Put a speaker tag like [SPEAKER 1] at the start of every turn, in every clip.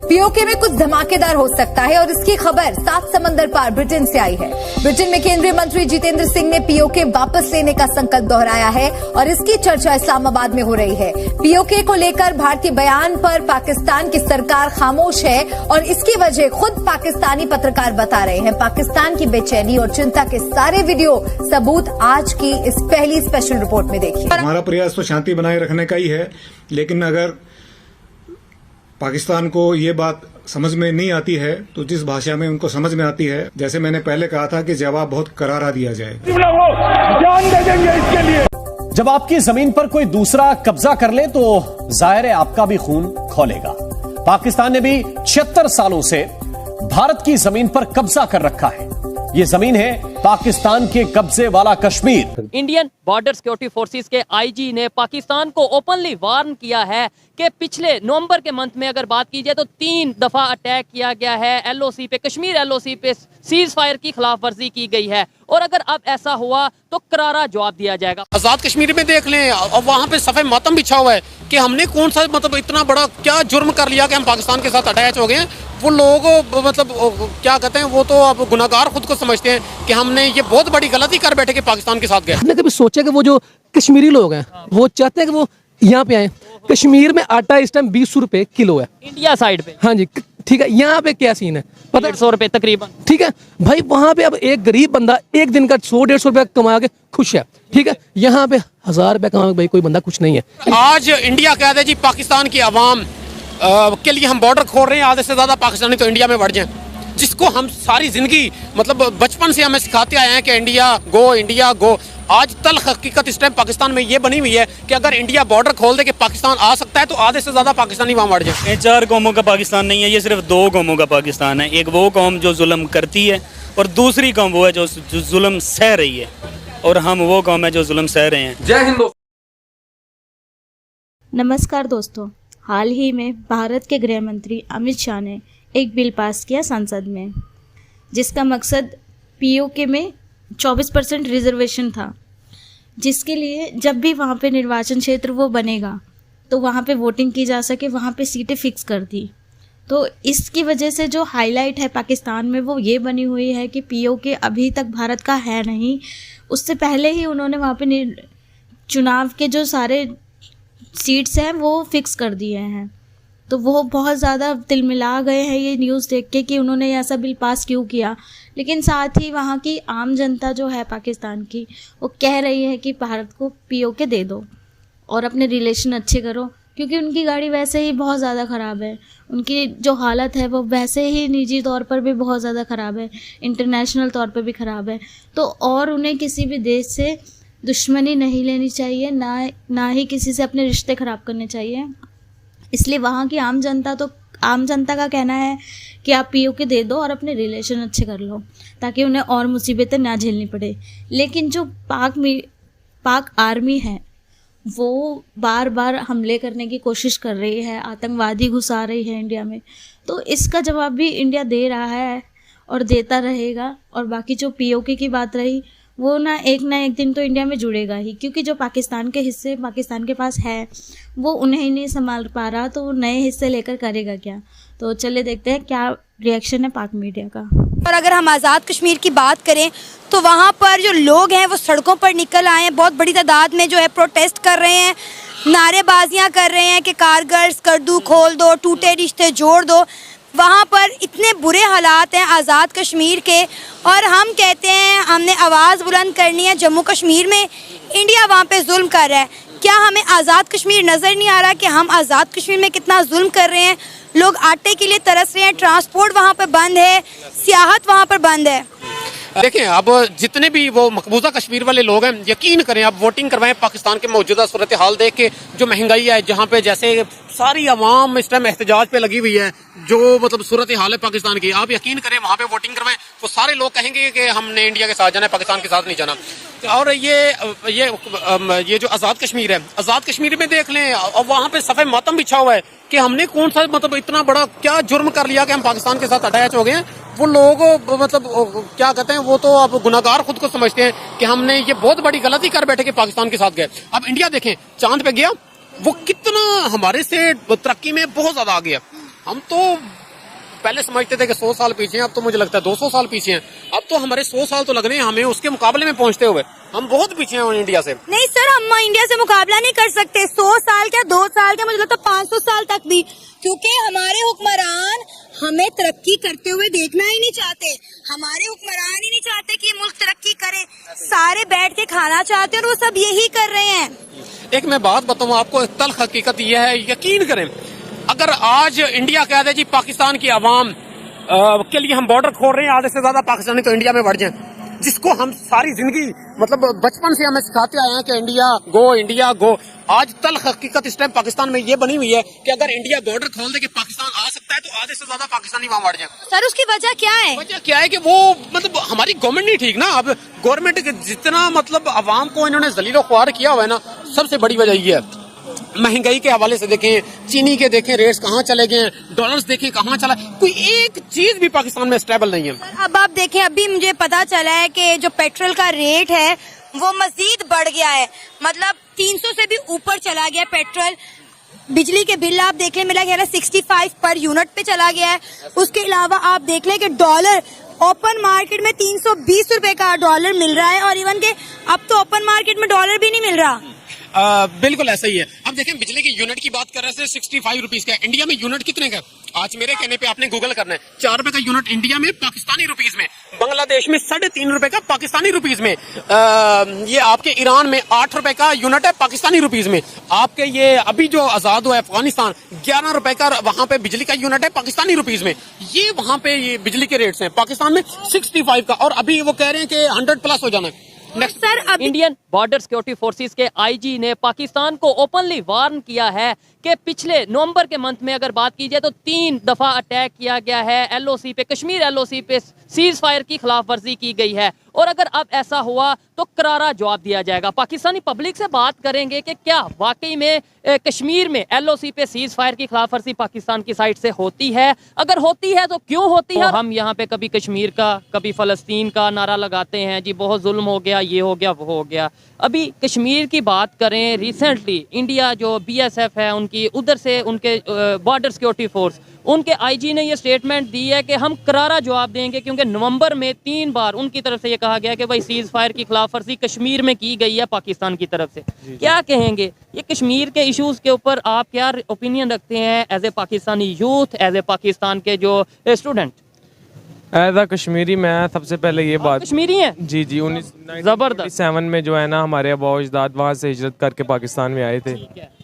[SPEAKER 1] PoK में कुछ धमाकेदार हो सकता है और इसकी खबर 7 समंदर पार ब्रिटेन से आई है। ब्रिटेन में केंद्रीय मंत्री जितेंद्र सिंह ने पीओके वापस लेने का संकल्प दोहराया है और इसकी चर्चा इस्लामाबाद में हो रही है। पीओके को लेकर भारतीय बयान पर पाकिस्तान की सरकार खामोश है और इसकी वजह खुद पाकिस्तानी पत्रकार बता रहे हैं। पाकिस्तान की बेचैनी और चिंता के सारे वीडियो सबूत आज की इस पहली स्पेशल रिपोर्ट में देखिए।
[SPEAKER 2] हमारा प्रयास तो शांति बनाए रखने का ही है, लेकिन अगर पाकिस्तान को ये बात समझ में नहीं आती है तो जिस भाषा में उनको समझ में आती है, जैसे मैंने पहले कहा था कि जवाब बहुत करारा दिया जाए।
[SPEAKER 3] जान दे देंगे इसके लिए।
[SPEAKER 4] जब आपकी जमीन पर कोई दूसरा कब्जा कर ले तो जाहिर है आपका भी खून खौलेगा। पाकिस्तान ने भी 76 सालों से भारत की जमीन पर कब्जा कर रखा है। ये जमीन है पाकिस्तान के कब्जे वाला Kashmir.
[SPEAKER 5] Indian border security forces के आईजी ने पाकिस्तान को ओपनली वार्न किया है कि पिछले नवंबर के मंथ में अगर बात की जाए तो 3 दफा अटैक किया गया है एलओसी पे, कश्मीर एलओसी पे सीज फायर की खिलाफ वर्जी की गई है और अगर अब ऐसा हुआ तो करारा जवाब दिया जाएगा।
[SPEAKER 6] आजाद कश्मीर में देख लें और वहाँ पे सफेद मातम बिछा हुआ है कि हमने कौन सा इतना बड़ा क्या जुर्म कर लिया कि हम पाकिस्तान के साथ अटैच हो गए हैं। वो लोग क्या कहते हैं, वो तो अब गुनाहगार खुद को समझते हैं कि हमने ये बहुत बड़ी गलती कर बैठे कि पाकिस्तान के साथ गए।
[SPEAKER 7] हमने कभी सोचा कि वो जो कश्मीरी लोग हैं वो चाहते हैं कि वो यहाँ पे आए। कश्मीर में आटा इस टाइम 20 रुपए किलो है
[SPEAKER 5] इंडिया साइड पे।
[SPEAKER 7] हाँ जी, ठीक है। यहाँ पे क्या सीन है पता?
[SPEAKER 5] 150 रुपए तकरीबन।
[SPEAKER 7] ठीक है भाई, वहाँ पे अब एक गरीब बंदा एक दिन का 100-150 रुपया कमा के खुश है। ठीक है, यहाँ पे 1000 रुपया कमा के भाई कोई बंदा खुश नहीं है।
[SPEAKER 6] आज इंडिया कह दे जी पाकिस्तान की आवाम के लिए हम बॉर्डर खोल रहे हैं, आधे से ज्यादा पाकिस्तानी तो इंडिया में बढ़ जाए, जिसको हम सारी जिंदगी बचपन से हमें सिखाते आए हैं कि इंडिया गो। आज तल्ख हकीकत इस टाइम पाकिस्तान में ये बनी हुई है कि अगर इंडिया बॉर्डर खोल दे कि पाकिस्तान आ सकता है तो आधे से ज्यादा पाकिस्तानी वहाँ बढ़ जाए।
[SPEAKER 8] ये 4 कौमों का पाकिस्तान नहीं है, ये सिर्फ 2 कौमों का पाकिस्तान है। एक वो कौम जो जुल्म करती है और दूसरी कौम वो है जो जुल्म सह रही है, और हम वो कौम है जो जुल्म सह रहे हैं।
[SPEAKER 3] जय हिंद।
[SPEAKER 9] नमस्कार दोस्तों, हाल ही में भारत के गृह मंत्री अमित शाह ने एक बिल पास किया संसद में, जिसका मकसद पीओके में 24% रिजर्वेशन था, जिसके लिए जब भी वहाँ पे निर्वाचन क्षेत्र वो बनेगा तो वहाँ पे वोटिंग की जा सके, वहाँ पे सीटें फिक्स कर दी। तो इसकी वजह से जो हाईलाइट है पाकिस्तान में वो ये बनी हुई है कि पीओके अभी तक भारत का है नहीं। उससे पहले ही उन्होंने वहाँ पे चुनाव के जो सारे सीट्स हैं वो फिक्स कर दिए हैं। तो वो बहुत ज़्यादा तिलमिला गए हैं ये न्यूज़ देख के कि उन्होंने ऐसा बिल पास क्यों किया। लेकिन साथ ही वहाँ की आम जनता जो है पाकिस्तान की, वो कह रही है कि भारत को पीओके दे दो और अपने रिलेशन अच्छे करो, क्योंकि उनकी गाड़ी वैसे ही बहुत ज़्यादा ख़राब है। उनकी जो हालत है वो वैसे ही निजी तौर पर भी बहुत ज़्यादा ख़राब है, इंटरनेशनल तौर पर भी ख़राब है। तो और उन्हें किसी भी देश से दुश्मनी नहीं लेनी चाहिए, ना ही किसी से अपने रिश्ते ख़राब करने चाहिए। इसलिए वहाँ की आम जनता का कहना है कि आप पीओके दे दो और अपने रिलेशन अच्छे कर लो, ताकि उन्हें और मुसीबतें ना झेलनी पड़े। लेकिन जो पाक आर्मी है वो बार बार हमले करने की कोशिश कर रही है, आतंकवादी घुसा रही है इंडिया में। तो इसका जवाब भी इंडिया दे रहा है और देता रहेगा। और बाकी जो पीओके की बात रही, वो ना एक दिन तो इंडिया में जुड़ेगा ही, क्योंकि जो पाकिस्तान के हिस्से पाकिस्तान के पास है वो उन्हें ही नहीं संभाल पा रहा, तो वो नए हिस्से लेकर करेगा क्या। तो चलिए देखते हैं क्या रिएक्शन है पाक मीडिया का।
[SPEAKER 10] और अगर हम आज़ाद कश्मीर की बात करें तो वहाँ पर जो लोग हैं वो सड़कों पर निकल आए हैं, बहुत बड़ी तादाद में जो है प्रोटेस्ट कर रहे हैं, नारेबाजियाँ कर रहे हैं कि कारगिल स्कर्दू खोल दो, टूटे रिश्ते जोड़ दो। वहाँ पर इतने बुरे हालात हैं आज़ाद कश्मीर के, और हम कहते हैं हमने आवाज़ बुलंद करनी है। जम्मू कश्मीर में इंडिया वहाँ पे जुल्म कर रहा है, क्या हमें आज़ाद कश्मीर नज़र नहीं आ रहा कि हम आज़ाद कश्मीर में कितना जुल्म कर रहे हैं? लोग आटे के लिए तरस रहे हैं, ट्रांसपोर्ट वहाँ पर बंद है, सियाहत वहाँ पर बंद है।
[SPEAKER 6] देखें, अब जितने भी वो मकबूजा कश्मीर वाले लोग हैं, यकीन करें आप वोटिंग करवाएं पाकिस्तान के मौजूदा सूरत हाल देख के। जो महंगाई है, जहाँ पे जैसे सारी आवाम इस टाइम एहतजाज पे लगी हुई है, जो सूरत हाल है पाकिस्तान की, आप यकीन करें वहाँ पे वोटिंग करवाएं तो सारे लोग कहेंगे कि हमने इंडिया के साथ जाना है, पाकिस्तान के साथ नहीं जाना। और ये जो आज़ाद कश्मीर है, आज़ाद कश्मीर में देख लें और वहाँ पे सफेद मातम बिछा हुआ है कि हमने कौन सा इतना बड़ा क्या जुर्म कर लिया कि हम पाकिस्तान के साथ अटैच हो गए हैं। वो लोग क्या कहते हैं, वो तो अब गुनाहगार खुद को समझते हैं कि हमने ये बहुत बड़ी गलती कर बैठे कि पाकिस्तान के साथ गए। अब इंडिया देखें, चांद पे गया, वो कितना हमारे से तरक्की में बहुत ज्यादा आ गया। हम तो पहले समझते थे कि 100 साल पीछे हैं, अब तो मुझे लगता है 200 साल पीछे हैं। अब तो हमारे 100 साल तो लग रहे हैं हमें उसके मुकाबले में पहुंचते हुए। हम बहुत पीछे हैं इंडिया से।
[SPEAKER 10] नहीं सर, हम इंडिया से मुकाबला नहीं कर सकते। 100 साल क्या 2 साल क्या, मुझे लगता है 500 साल तक भी, क्योंकि हमारे हुक्मरान हमें तरक्की करते हुए देखना ही नहीं चाहते। हमारे हुक्मरान ही नहीं चाहते कि मुल्क तरक्की करे, सारे बैठ के खाना चाहते हैं और वो सब यही कर रहे हैं।
[SPEAKER 6] एक मैं बात बताऊं आपको, तल्ख हकीकत यह है, यकीन करें, अगर आज इंडिया कह दे जी पाकिस्तान की आवाम के लिए हम बॉर्डर खोल रहे हैं, आधे से ज्यादा पाकिस्तानी तो इंडिया में बढ़ जाएं, जिसको हम सारी जिंदगी मतलब बचपन से हमें सिखाते आए हैं कि इंडिया गो। आज तल्ख हकीकत इस टाइम पाकिस्तान में ये बनी हुई है कि अगर इंडिया बॉर्डर खोल दे कि पाकिस्तान आ सकता है, तो आधे से ज्यादा पाकिस्तानी वहां बढ़ जाए।
[SPEAKER 10] सर उसकी वजह क्या है?
[SPEAKER 6] वजह क्या है कि वो मतलब हमारी गवर्नमेंट नहीं ठीक ना। अब गवर्नमेंट के जितना मतलब अवाम को इन्होंने जलीलो ख्वार किया हुआ है ना, सबसे बड़ी वजह ये है। महंगाई के हवाले से देखें, चीनी के देखें रेट्स कहाँ चले गए, डॉलर्स देखें कहाँ चला, कोई एक चीज भी पाकिस्तान में स्टेबल नहीं है।
[SPEAKER 10] अब आप देखें, अभी मुझे पता चला है कि जो पेट्रोल का रेट है वो मजीद बढ़ गया है, मतलब 300 से भी ऊपर चला गया पेट्रोल। बिजली के बिल आप देख लें, मेरा ख्याल है 65 पर यूनिट पे चला गया है। उसके अलावा आप देख लें कि डॉलर ओपन मार्केट में 320 रुपए का डॉलर मिल रहा है, और इवन के अब तो ओपन मार्केट में डॉलर भी नहीं मिल रहा।
[SPEAKER 6] बिल्कुल ऐसा ही है। अब देखें, बिजली की यूनिट की बात कर रहे थे 65 रुपीज का, इंडिया में यूनिट कितने का? आज मेरे कहने पे आपने गूगल करना है, 4 रुपए का यूनिट इंडिया में पाकिस्तानी रुपीज में, बांग्लादेश में 3.5 रुपए का पाकिस्तानी रुपीज में, ये आपके ईरान में 8 रुपए का यूनिट है पाकिस्तानी रुपीज में। आपके ये अभी जो आजाद हुआ है अफगानिस्तान, 11 रुपए का वहां पे बिजली का यूनिट है पाकिस्तानी रुपीज में। ये वहां पे ये बिजली के रेट्स हैं, पाकिस्तान में 65 का, और अभी वो कह रहे हैं कि 100 प्लस हो जाना है।
[SPEAKER 5] Sir, Indian border security forces के आईजी ने पाकिस्तान को ओपनली वार्न किया है कि पिछले नवंबर के मंथ में अगर बात की जाए तो 3 दफा अटैक किया गया है एलओसी पे, कश्मीर एलओसी पे सीज फायर की खिलाफ वर्जी की गई है, और अगर अब ऐसा हुआ तो करारा जवाब दिया जाएगा। पाकिस्तानी पब्लिक से बात करेंगे कि क्या वाकई में कश्मीर में एलओसी पे सीज फायर की खिलाफ वर्जी पाकिस्तान की साइड से होती है, अगर होती है तो क्यों होती है। हम यहाँ पे कभी कश्मीर का कभी फलस्तीन का नारा लगाते हैं, जी बहुत जुल्म हो गया, ये हो गया, वो हो गया। अभी कश्मीर की बात करें, रिसेंटली इंडिया जो बीएसएफ है उनकी उधर से उनके बॉर्डर सिक्योरिटी फोर्स, उनके आईजी ने ये स्टेटमेंट दी है कि हम करारा जवाब देंगे, क्योंकि नवंबर में 3 बार उनकी तरफ से ये कहा गया कि भाई सीज फायर की खिलाफ वर्जी कश्मीर में की गई है पाकिस्तान की तरफ से। क्या कहेंगे ये कश्मीर के इश्यूज के ऊपर, आप क्या ओपिनियन रखते हैं as a Pakistani youth, as a Pakistan के जो स्टूडेंट?
[SPEAKER 11] एज अ कश्मीरी मैं सबसे पहले ये बात,
[SPEAKER 5] कश्मीरी हैं
[SPEAKER 11] जी 1997 में जो है ना हमारे अबा अजदाद वहाँ से हिजरत करके पाकिस्तान में आए थे।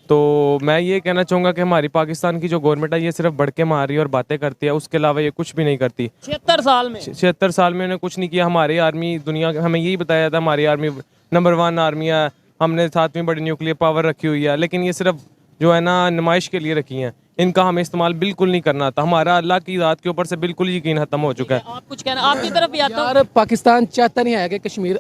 [SPEAKER 11] तो मैं ये कहना चाहूँगा कि हमारी पाकिस्तान की जो गवर्नमेंट है ये सिर्फ बढ़ के मार रही है और बातें करती है, उसके अलावा ये कुछ भी नहीं करती।
[SPEAKER 5] 76 साल में
[SPEAKER 11] 76 साल में उन्होंने कुछ नहीं किया। हमारी आर्मी दुनिया, हमें यही बताया था हमारी आर्मी नंबर 1 आर्मी है, हमने 7वीं बड़ी न्यूक्लियर पावर रखी हुई है, लेकिन ये सिर्फ जो है ना नुमाइश के लिए रखी हैं, इनका हमें इस्तेमाल बिल्कुल नहीं करना था। हमारा अल्लाह की ज़ात के ऊपर से बिल्कुल यकीन खत्म हो चुका है।
[SPEAKER 5] आप कुछ कहना, आपकी तरफ भी आता
[SPEAKER 7] यार पाकिस्तान चाहता नहीं है कि कश्मीर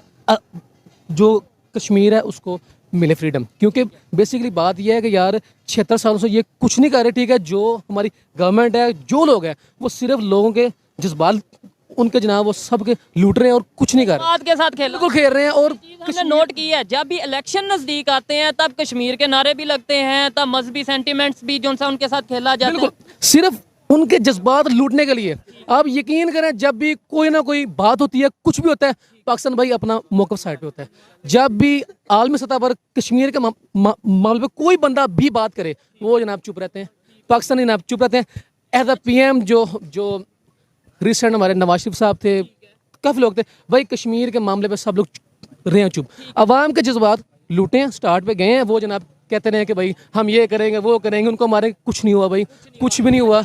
[SPEAKER 7] जो कश्मीर है उसको मिले फ्रीडम, क्योंकि बेसिकली बात यह है कि यार 76 सालों से ये कुछ नहीं कर रहे। ठीक है, जो हमारी गवर्नमेंट है, जो लोग हैं वो सिर्फ लोगों के जज्बात उनके जनाब वो सब के लूट रहे हैं और कुछ नहीं कर रहे,
[SPEAKER 5] के साथ
[SPEAKER 7] बिल्कुल खेल रहे हैं। और
[SPEAKER 5] हमने नोट किया है जब भी इलेक्शन नजदीक आते हैं तब कश्मीर के नारे भी लगते हैं, तब मजहबी सेंटिमेंट्स भी जो उनके साथ खेला जाता है,
[SPEAKER 7] सिर्फ उनके जज्बात लूटने के लिए। आप यकीन करें, जब भी कोई ना कोई बात होती है, कुछ भी होता है, पाकिस्तान भाई अपना मौक़िफ़ साइड पे होता है। जब भी आलमी सतह पर कश्मीर के मामले पे कोई बंदा भी बात करे, वो जनाब चुप रहते हैं, पाकिस्तानी जनाब चुप रहते हैं। एज अ PM जो रिसेंट हमारे नवाज शरीफ साहब थे, काफ़ी लोग थे भाई, कश्मीर के मामले पे सब लोग रहे हैं चुप। अवाम के जज्बात लूटे हैं, स्टार्ट पे गए हैं, वो जनाब कहते रहे कि भाई हम ये करेंगे वो करेंगे, उनको हमारे कुछ नहीं हुआ भाई, कुछ भी नहीं हुआ।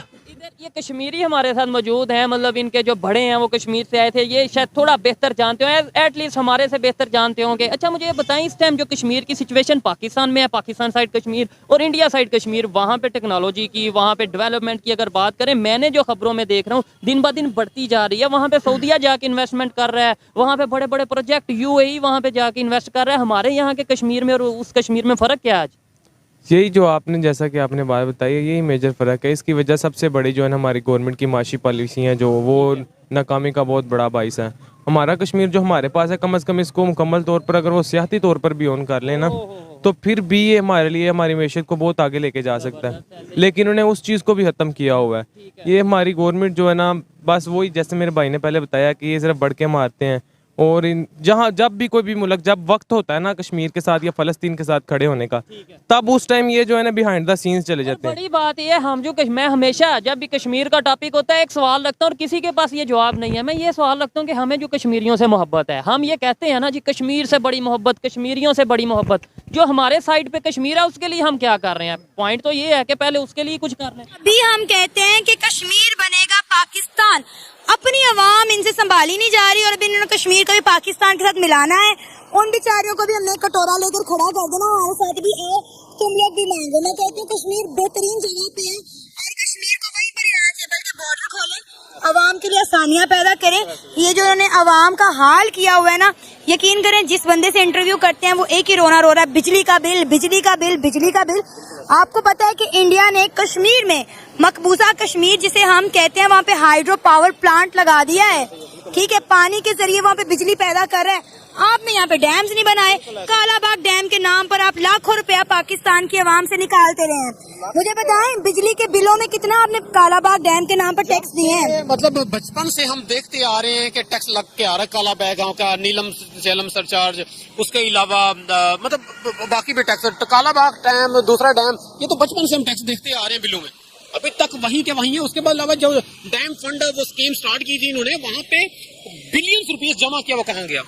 [SPEAKER 5] ये कश्मीरी हमारे साथ मौजूद हैं, मतलब इनके जो बड़े हैं वो कश्मीर से आए थे, ये शायद थोड़ा बेहतर जानते हो, एटलीस्ट हमारे से बेहतर जानते होंगे। अच्छा मुझे ये बताएं, इस टाइम जो कश्मीर की सिचुएशन पाकिस्तान में है, पाकिस्तान साइड कश्मीर और इंडिया साइड कश्मीर, वहाँ पे टेक्नोलॉजी की, वहाँ पे डेवलपमेंट की अगर बात करें, मैंने जो खबरों में देख रहा हूँ दिन ब दिन बढ़ती जा रही है। वहाँ पे सऊदीया जाके इन्वेस्टमेंट कर रहा है, वहाँ पे बड़े बड़े प्रोजेक्ट UAE वहाँ पे जाके इन्वेस्ट कर रहा है। हमारे यहाँ के कश्मीर में और उस कश्मीर में फ़र्क क्या है आज?
[SPEAKER 11] यही जो आपने जैसा कि आपने बात बताई है, यही मेजर फ़र्क है। इसकी वजह सबसे बड़ी जो है ना हमारी गवर्नमेंट की माशी पॉलिसी हैं, जो वो नाकामी का बहुत बड़ा बाइस है। हमारा कश्मीर जो हमारे पास है, कम अज़ कम इसको मुकम्मल तौर पर अगर वो सियासी तौर पर भी ऑन कर लें ना, तो फिर भी ये हमारे लिए हमारी मैशत को बहुत आगे लेके जा सकता है, लेकिन उन्हें उस चीज़ को भी ख़त्म किया हुआ है। ये हमारी गवर्नमेंट जो है ना, बस वही जैसे मेरे भाई ने पहले बताया कि ये सिर्फ बढ़ के मारते हैं, और जहाँ जब भी कोई भी मुल्क जब वक्त होता है ना कश्मीर के साथ या फ़लस्तीन के साथ खड़े होने का, तब उस टाइम ये जो है ना बिहाइंड द सीन्स चले जाते हैं।
[SPEAKER 5] बड़ी बात ये हम जो मैं हमेशा जब भी कश्मीर का टॉपिक होता है एक सवाल रखता हूँ और किसी के पास ये जवाब नहीं है। मैं ये सवाल रखता हूँ कि हमें जो कश्मीरियों से मोहब्बत है, हम ये कहते हैं ना जी कश्मीर से बड़ी मोहब्बत, कश्मीरियों से बड़ी मोहब्बत, जो हमारे साइड पे कश्मीर है उसके लिए हम क्या कर रहे हैं? पॉइंट तो ये है कि पहले उसके लिए कुछ कर रहे हैं।
[SPEAKER 10] अभी हम कहते हैं कि कश्मीर बनेगा पाकिस्तान, अपनी आवाम इनसे संभाली नहीं जा रही और अभी इन्होंने कश्मीर को भी पाकिस्तान के साथ मिलाना है। उन बेचारियों को भी हमने कटोरा लेकर खड़ा कर देना, हमारे साथ भी आओ, तुम लोग भी मांगो। मैं कहती हूँ कश्मीर बेहतरीन जगह पे है और कश्मीर को वहीं पर रहना चाहिए, बल्कि बॉर्डर खोले, आवाम के लिए आसानियां पैदा करें। ये जो उन्होंने आवाम का हाल किया हुआ है ना, यकीन करें जिस बंदे से इंटरव्यू करते हैं वो एक ही रोना रो रहा है, बिजली का बिल, बिजली का बिल, बिजली का बिल। आपको पता है कि इंडिया ने कश्मीर में मकबूजा कश्मीर जिसे हम कहते हैं वहाँ पे हाइड्रो पावर प्लांट लगा दिया है, ठीक है, पानी के जरिए वहाँ पे बिजली पैदा कर रहा है। आपने यहाँ पे डैम्स नहीं बनाए, कालाबाग डैम के नाम पर आप लाखों रुपया पाकिस्तान की आवाम से निकालते रहे हैं। मुझे बताएं बिजली के बिलों में कितना आपने कालाबाग डैम के नाम पर टैक्स दिए हैं?
[SPEAKER 6] मतलब बचपन से हम देखते आ रहे हैं कि टैक्स लग के आ रहा है, कालाबाग गाँव का नीलम झेलम सरचार्ज, उसके अलावा मतलब बाकी भी टैक्स, कालाबाग डैम, दूसरा डैम, ये तो बचपन से हम टैक्स देखते आ रहे हैं बिलों में, अभी तक वहीं के वहीं है। उसके बाद अलावा जो डैम फंड वो स्कीम स्टार्ट की थी इन्होंने, वहाँ पे बिलियंस रुपये जमा किया, वो कहाँ गया?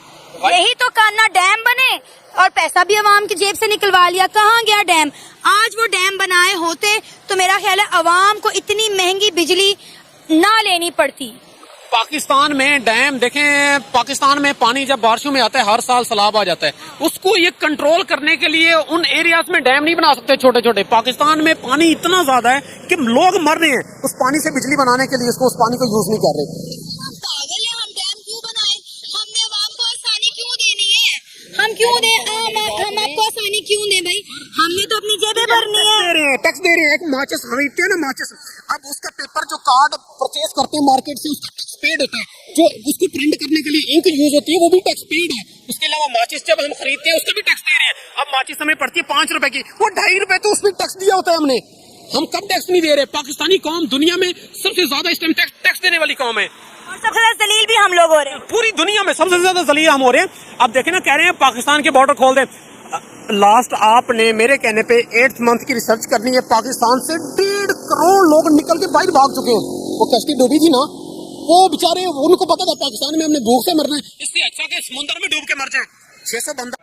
[SPEAKER 10] यही तो करना, डैम बने और पैसा भी अवाम की जेब से निकलवा लिया, कहाँ गया डैम? आज वो डैम बनाए होते तो मेरा ख्याल है अवाम को इतनी महंगी बिजली ना लेनी पड़ती।
[SPEAKER 6] पाकिस्तान में डैम देखें, पाकिस्तान में पानी जब बारिशों में आता है हर साल सैलाब आ जाता है, उसको ये कंट्रोल करने के लिए उन एरियाज में डैम नहीं बना सकते छोटे छोटे। पाकिस्तान में पानी इतना ज्यादा है कि लोग मर रहे हैं उस पानी से बिजली बनाने के लिए, उसको उस पानी को यूज नहीं कर रहे।
[SPEAKER 10] हम क्यों दें? हम आपको आसानी क्यों दें भाई? हमने तो अपनी जेबें भरनी है,
[SPEAKER 6] टैक्स दे रहे हैं। एक माचिस खरीदते हैं ना, माचिस, अब उसका पेपर जो कार्ड परचेज करते हैं मार्केट से, उसका टैक्स पेड होता है, जो उसको प्रिंट करने के लिए इंक यूज होती है वो भी टैक्स पेड है। उसके अलावा माचिस जब हम खरीदते हैं उसका भी टैक्स दे रहे हैं। अब माचिस हमें पड़ती है 5 रुपए की, वो 2.5 रुपए तो उसमें टैक्स दिया होता है हमने। हम कब टैक्स नहीं दे रहे? पाकिस्तानी कौम दुनिया में सबसे ज्यादा इस टाइम टैक्स देने वाली कौम है
[SPEAKER 10] और सबसे ज्यादा जलील भी हम लोग हो रहे हैं।
[SPEAKER 6] पूरी दुनिया में सबसे ज्यादा जलील हम हो रहे हैं। अब देखें ना, कह रहे हैं पाकिस्तान के बॉर्डर खोल दें। लास्ट आपने मेरे कहने पे 8th मंथ की रिसर्च करनी है, पाकिस्तान से 1.5 करोड़ लोग निकल के बाहर भाग चुके हैं। वो कश्ती डूबी थी ना, वो बेचारे, उनको पता था पाकिस्तान में हमने भूख से मरना है, इससे अच्छा कि समुद्र में डूब के मर जाए। 600 बंदा